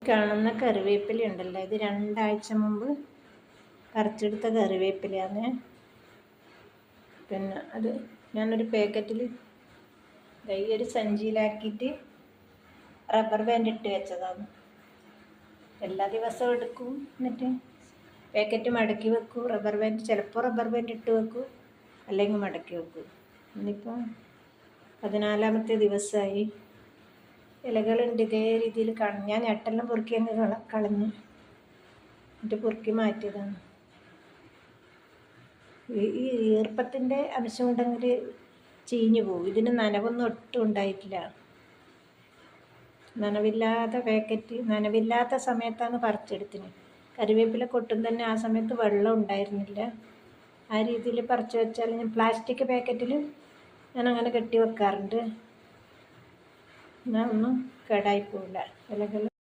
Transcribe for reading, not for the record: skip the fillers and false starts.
കാണുന്ന കറിവേപ്പില ഉണ്ടല്ലോ, ഇത് 2 ആഴ്ച മുമ്പ് പറിച്ചെടുത്ത കറിവേപ്പിലയാണ്. പിന്നെ അത് ഞാനൊരു പാക്കറ്റിൽ ഈ ഒരു സഞ്ചിയിലാക്കിയിട്ട് റബ്ബർ ബാൻഡ് ഇട്ട് വെച്ചതാണ്. എല്ലാ ദിവസവും എടുക്കും, എന്നിട്ട് പാക്കറ്റ് മടക്കി വെക്കും. റബ്ബർ ബാൻഡ് ചിലപ്പോൾ റബ്ബർ ബാൻഡ് ഇട്ട് വെക്കും, അല്ലെങ്കിൽ മടക്കി വെക്കും. ഇന്നിപ്പോൾ 14ാമത്തെ ദിവസമായി. ഇലകളുണ്ട് ഇതേ രീതിയിൽ കാണും. ഞാൻ ഞെട്ടെല്ലാം പൊറുക്കി അങ്ങ് കളഞ്ഞു, എന്നിട്ട് പൊറുക്കി മാറ്റിയതാണ്. ഈ ഈർപ്പത്തിൻ്റെ അംശം ഉണ്ടെങ്കിൽ ചീഞ്ഞു പോകും. ഇതിന് നനവൊന്നും ഒട്ടും ഉണ്ടായിട്ടില്ല. നനവില്ലാത്ത സമയത്താണ് പറിച്ചെടുത്തിന്. കറിവേപ്പില കൊട്ടും തന്നെ ആ സമയത്ത് വെള്ളം ഉണ്ടായിരുന്നില്ല. ആ രീതിയിൽ പറിച്ചു വെച്ചാൽ ഞാൻ പ്ലാസ്റ്റിക് പാക്കറ്റിൽ ഞാൻ അങ്ങനെ കെട്ടി വെക്കാറുണ്ട്. എന്നാൽ ഒന്നും കേടായി പോവില്ല ഇലകൾ.